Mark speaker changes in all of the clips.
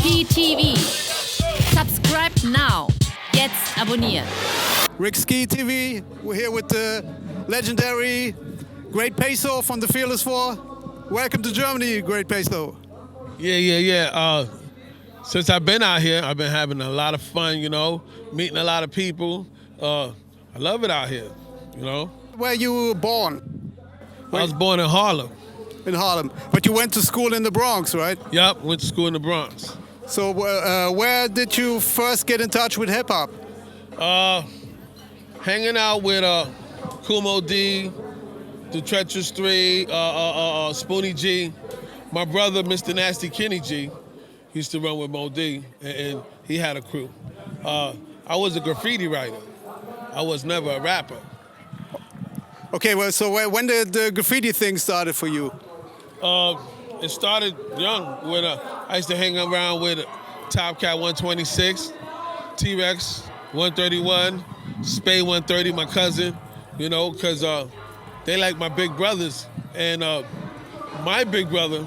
Speaker 1: Ski TV. Subscribe now. Jetzt abonnieren.
Speaker 2: Rick Ski TV. We're here with the legendary Great Peso from the Fearless 4. Welcome to Germany, Great Peso.
Speaker 3: Yeah. Since I've been out here, I've been having a lot of fun, meeting a lot of people. I love it out here,
Speaker 2: Where you were born?
Speaker 3: I was born in Harlem.
Speaker 2: In Harlem. But you went to school in the Bronx, right?
Speaker 3: Yep, went to school in the Bronx.
Speaker 2: So where did you first get in touch with hip-hop?
Speaker 3: Hanging out with Kumo D, the Treacherous 3, Spoonie G. My brother, Mr. Nasty Kenny G, used to run with Mo D, and he had a crew. I was a graffiti writer. I was never a rapper.
Speaker 2: Okay, well, so when did the graffiti thing started for you?
Speaker 3: It started young when I used to hang around with Top Cat 126, T-Rex 131, Spade 130, my cousin, because they like my big brothers. And my big brother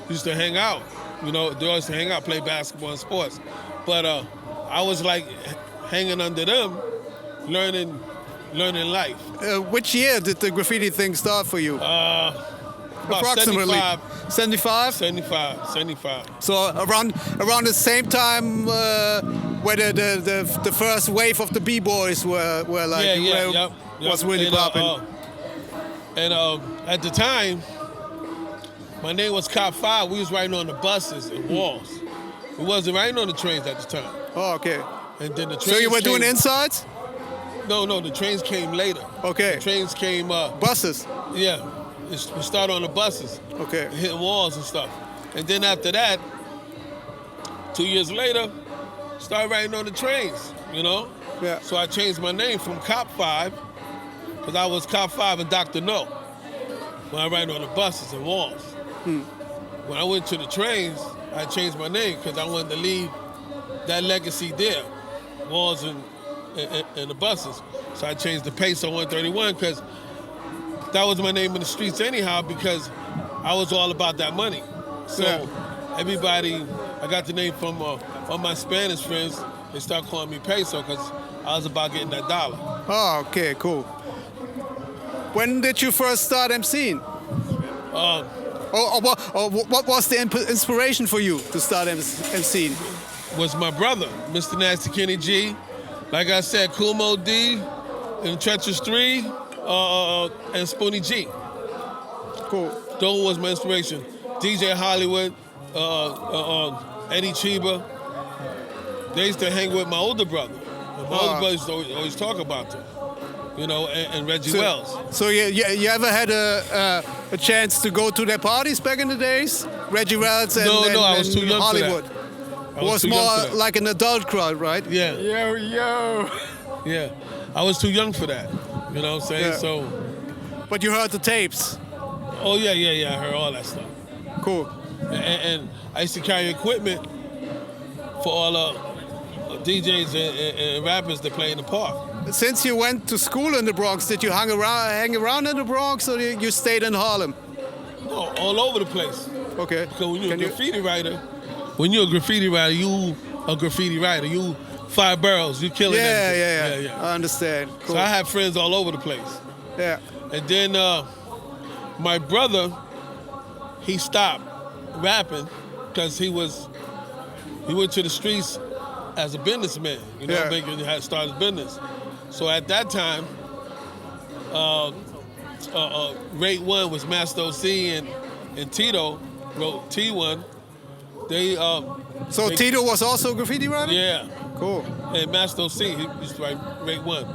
Speaker 3: used to hang out. They used to hang out, play basketball and sports. But I was like hanging under them, learning life.
Speaker 2: Which year did the graffiti thing start for you?
Speaker 3: Approximately
Speaker 2: 75?
Speaker 3: 75.
Speaker 2: So around the same time where the first wave of the B-boys were like
Speaker 3: yep.
Speaker 2: was really popping.
Speaker 3: And at the time, my name was Cop 5. We was riding on the buses and walls. We wasn't riding on the trains at the time.
Speaker 2: Oh, okay.
Speaker 3: And then the trains
Speaker 2: So you were doing insides?
Speaker 3: No, the trains came later.
Speaker 2: Okay.
Speaker 3: The trains came...
Speaker 2: buses?
Speaker 3: Yeah. We started on the buses.
Speaker 2: Okay.
Speaker 3: Hitting walls and stuff. And then after that, 2 years later, started riding on the trains,
Speaker 2: Yeah.
Speaker 3: So I changed my name from Cop 5, because I was Cop 5 and Dr. No, when I ride on the buses and walls. When I went to the trains, I changed my name because I wanted to leave that legacy there, walls and the buses. So I changed the Peso 131 because that was my name in the streets anyhow, because I was all about that money. So everybody, I got the name from all my Spanish friends. They started calling me Peso because I was about getting that dollar.
Speaker 2: Oh, okay, cool. When did you first start emceeing? What was the inspiration for you to start emceeing?
Speaker 3: Was my brother, Mr. Nasty Kenny G. Like I said, Kumo D, and Treacherous 3, and Spoonie G.
Speaker 2: Cool.
Speaker 3: Those was my inspiration. DJ Hollywood, Eddie Chiba. They used to hang with my older brother. And my older brother used to always talk about them, and Reggie Wells.
Speaker 2: So you ever had a chance to go to their parties back in the days? Reggie Wells and,
Speaker 3: no, I was too young
Speaker 2: Hollywood.
Speaker 3: for that.
Speaker 2: It was more like an adult crowd, right?
Speaker 3: Yeah.
Speaker 2: Yo.
Speaker 3: Yeah. I was too young for that. You know what I'm saying?
Speaker 2: Yeah.
Speaker 3: So.
Speaker 2: But you heard the tapes?
Speaker 3: Oh, yeah. I heard all that stuff.
Speaker 2: Cool.
Speaker 3: And I used to carry equipment for all DJs and rappers that play in the park.
Speaker 2: Since you went to school in the Bronx, did you hang around in the Bronx, or you stayed in Harlem?
Speaker 3: No, all over the place.
Speaker 2: Okay.
Speaker 3: Because when you're a graffiti writer, you a graffiti writer. You 5 barrels, you killing everything.
Speaker 2: Yeah. I understand. Cool.
Speaker 3: So I have friends all over the place.
Speaker 2: Yeah.
Speaker 3: And then my brother, he stopped rapping because he went to the streets as a businessman. Making had started his business. So at that time, Rate 1 was Master OC and Tito wrote T1.
Speaker 2: So Tito was also a graffiti writer?
Speaker 3: Yeah.
Speaker 2: Cool.
Speaker 3: And Master OC, he used to write Rate 1.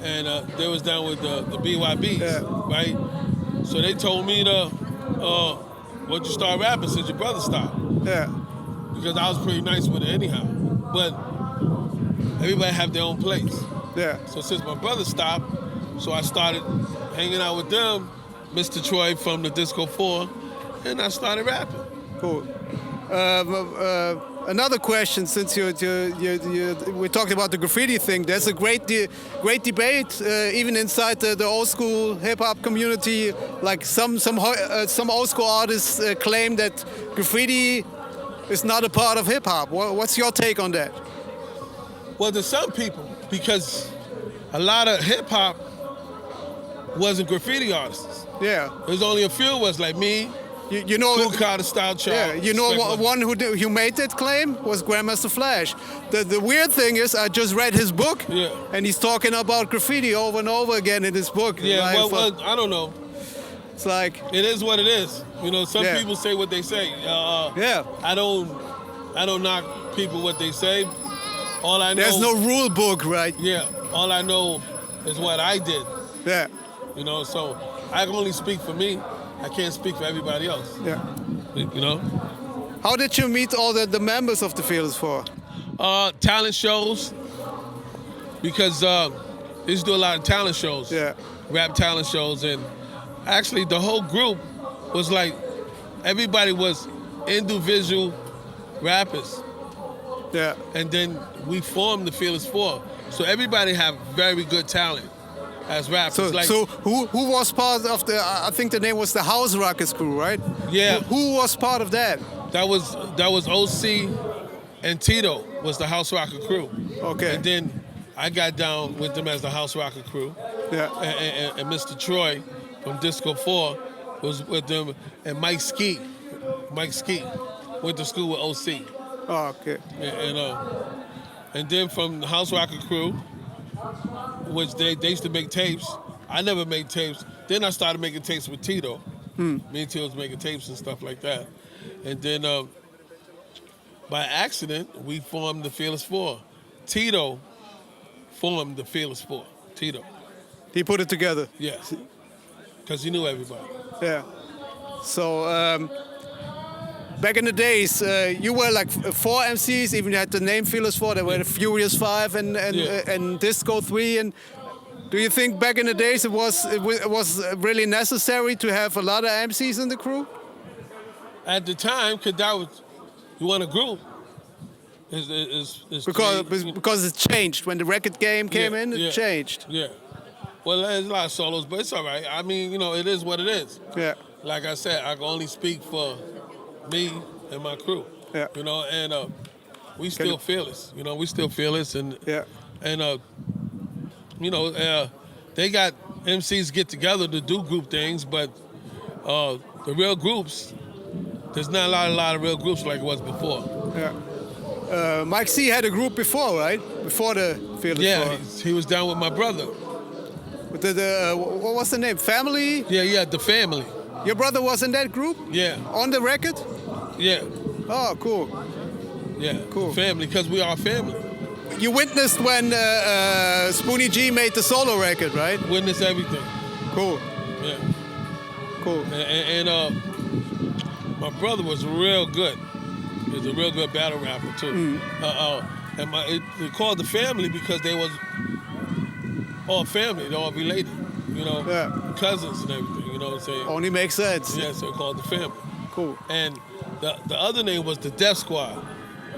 Speaker 3: And they was down with the BYBs, right? So they told me once you start rapping since your brother stopped.
Speaker 2: Yeah.
Speaker 3: Because I was pretty nice with it anyhow. But everybody have their own place.
Speaker 2: Yeah.
Speaker 3: So since my brother stopped, so I started hanging out with them, Mr. Troy from the Disco 4, and I started rapping.
Speaker 2: Cool. Another question, since we talked about the graffiti thing, there's a great debate even inside the old school hip hop community. Like some old school artists claim that graffiti is not a part of hip hop. What's your take on that?
Speaker 3: Well, to some people, because a lot of hip hop wasn't graffiti artists.
Speaker 2: Yeah.
Speaker 3: There's only a few of us, like me,
Speaker 2: You know,
Speaker 3: Cool Carter, Style Child.
Speaker 2: yeah, you know, one who made that claim was Grandmaster Flash. The weird thing is, I just read his book,
Speaker 3: Yeah.
Speaker 2: and he's talking about graffiti over and over again in his book.
Speaker 3: Yeah,
Speaker 2: Like,
Speaker 3: well, I don't know.
Speaker 2: it's like,
Speaker 3: It is what it is. You know, some
Speaker 2: Yeah.
Speaker 3: people say what they say.
Speaker 2: yeah,
Speaker 3: I don't knock people what they say. All I know.
Speaker 2: there's no rule book, right?
Speaker 3: Yeah. All I know is what I did.
Speaker 2: Yeah,
Speaker 3: You know, so I can only speak for me. I can't speak for everybody else.
Speaker 2: yeah.
Speaker 3: You know.
Speaker 2: How did you meet all the members of the Fearless Four?
Speaker 3: Talent shows, because they used to do a lot of talent shows.
Speaker 2: Yeah.
Speaker 3: Rap talent shows, and actually the whole group was like, everybody was individual rappers,
Speaker 2: Yeah,
Speaker 3: and then we formed the Fearless Four. So everybody have very good talent as rappers.
Speaker 2: So who was part of the? I think the name was the House Rockets crew, right?
Speaker 3: Yeah.
Speaker 2: Who was part of that?
Speaker 3: That was OC and Tito was the House Rocker crew.
Speaker 2: Okay.
Speaker 3: And then I got down with them as the House Rocker crew.
Speaker 2: Yeah.
Speaker 3: And Mr. Troy from Disco 4 was with them, and Mike Ski went to school with OC.
Speaker 2: Oh, okay.
Speaker 3: And then from the House Rocker crew, which they used to make tapes. I never made tapes. Then I started making tapes with Tito. Me and Tito was making tapes and stuff like that. And then by accident, we formed the Fearless Four. Tito formed the Fearless Four. Tito.
Speaker 2: He put it together.
Speaker 3: Yes. Because he knew everybody.
Speaker 2: Yeah. So back in the days, you were like four MCs. Even you had the name Fearless Four. There were the Furious Five and Disco 3. And do you think back in the days it was really necessary to have a lot of MCs in the crew?
Speaker 3: At the time, because that was, you want a group.
Speaker 2: Because it changed when the record game came in. It changed.
Speaker 3: Yeah. Well, there's a lot of solos, but it's all right. I mean, you know, it is what it is.
Speaker 2: Yeah.
Speaker 3: Like I said, I can only speak for me and my crew.
Speaker 2: Yeah.
Speaker 3: You know, and we still fearless. You know, we still fearless, and you know, they got MCs get together to do group things, but the real groups, there's not a lot of real groups like it was before.
Speaker 2: Yeah. Mike C had a group before, right? Before the Fearless Four.
Speaker 3: Yeah, he was down with my brother.
Speaker 2: With what was the name? Family?
Speaker 3: Yeah, the Family.
Speaker 2: Your brother was in that group?
Speaker 3: Yeah.
Speaker 2: On the record?
Speaker 3: Yeah.
Speaker 2: Oh, cool.
Speaker 3: Yeah,
Speaker 2: Cool.
Speaker 3: Family, because we are family.
Speaker 2: You witnessed when Spoonie G made the solo record, right?
Speaker 3: Witness everything.
Speaker 2: Cool.
Speaker 3: Yeah.
Speaker 2: Cool.
Speaker 3: And my brother was real good. He was a real good battle rapper too. And they called the Family because they was all family, they all related. You know, cousins and everything. You know what I'm saying?
Speaker 2: Only makes sense.
Speaker 3: Yeah, so called the Family.
Speaker 2: Cool.
Speaker 3: And the other name was the Death Squad.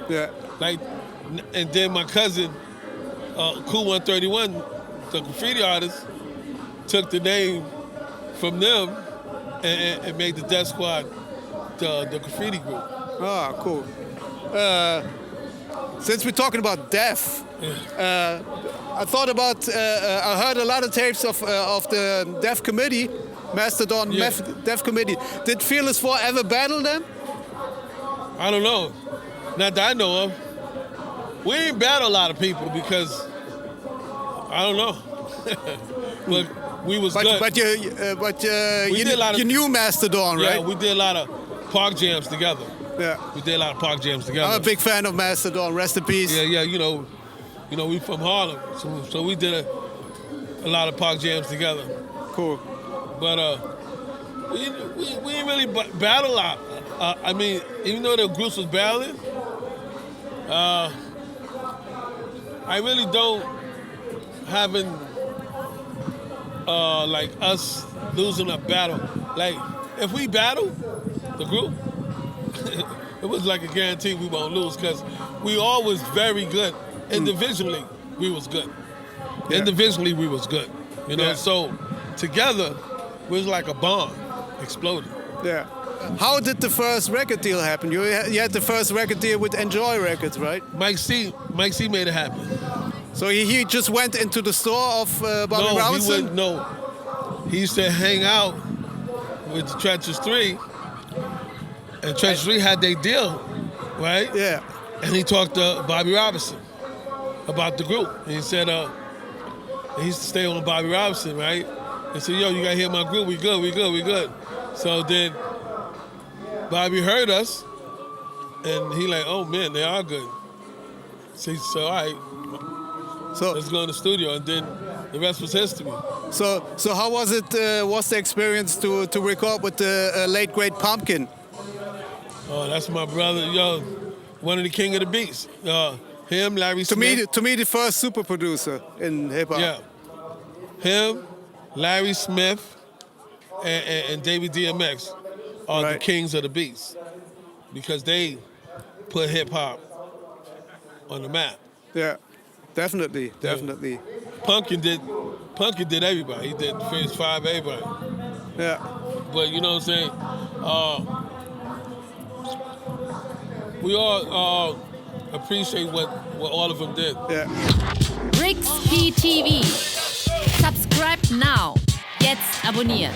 Speaker 2: Yeah.
Speaker 3: Like, and then my cousin, Cool 131, the graffiti artist, took the name from them and made the Death Squad the graffiti group.
Speaker 2: Ah, cool. Since we're talking about death, I thought about. I heard a lot of tapes of the Death Committee, Mastodon Death Committee. Did Fearless Four ever battle them?
Speaker 3: I don't know. Not that I know of. We ain't battle a lot of people because I don't know. But we was good.
Speaker 2: But you knew Mastodon, right?
Speaker 3: Yeah, we did a lot of park jams together.
Speaker 2: Yeah.
Speaker 3: We did a lot of park jams together.
Speaker 2: I'm a big fan of Mastodon. Rest in peace.
Speaker 3: Yeah. You know, we from Harlem, so we did a lot of park jams together.
Speaker 2: Cool.
Speaker 3: But we didn't really battle a lot. I mean, even though the groups was battling, I really don't having like us losing a battle. Like if we battle the group, it was like a guarantee we won't lose because we always very good. Individually, we was good.
Speaker 2: Yeah.
Speaker 3: Individually, we was good. You know,
Speaker 2: Yeah.
Speaker 3: so together, it was like a bomb exploded.
Speaker 2: Yeah. how did the first record deal happen? You had the first record deal with Enjoy Records, right?
Speaker 3: Mike C made it happen.
Speaker 2: So he just went into the store of Bobby Robinson?
Speaker 3: He used to hang out with the Treacherous 3, and Treacherous 3 had their deal, right?
Speaker 2: Yeah.
Speaker 3: And he talked to Bobby Robinson about the group. And he said, he used to stay on Bobby Robinson, right? And said, yo, you gotta hear my group, we good. So then Bobby heard us, and he like, oh man, they are good. So all right, so let's go in the studio, and then the rest was history.
Speaker 2: So how was it? What's the experience to record with the late great Pumpkin?
Speaker 3: Oh, that's my brother, yo, one of the king of the beats. Him, Larry Smith.
Speaker 2: To me, the first super producer in hip hop.
Speaker 3: Yeah, him, Larry Smith, and David DMX are the kings of the beats because they put hip hop on the map.
Speaker 2: Yeah, definitely.
Speaker 3: Pumpkin did everybody. He did the first 5, everybody.
Speaker 2: Yeah.
Speaker 3: But you know what I'm saying? We all appreciate what all of them did.
Speaker 2: Yeah.
Speaker 1: Bricks PTV. Subscribe now. Jetzt abonnieren.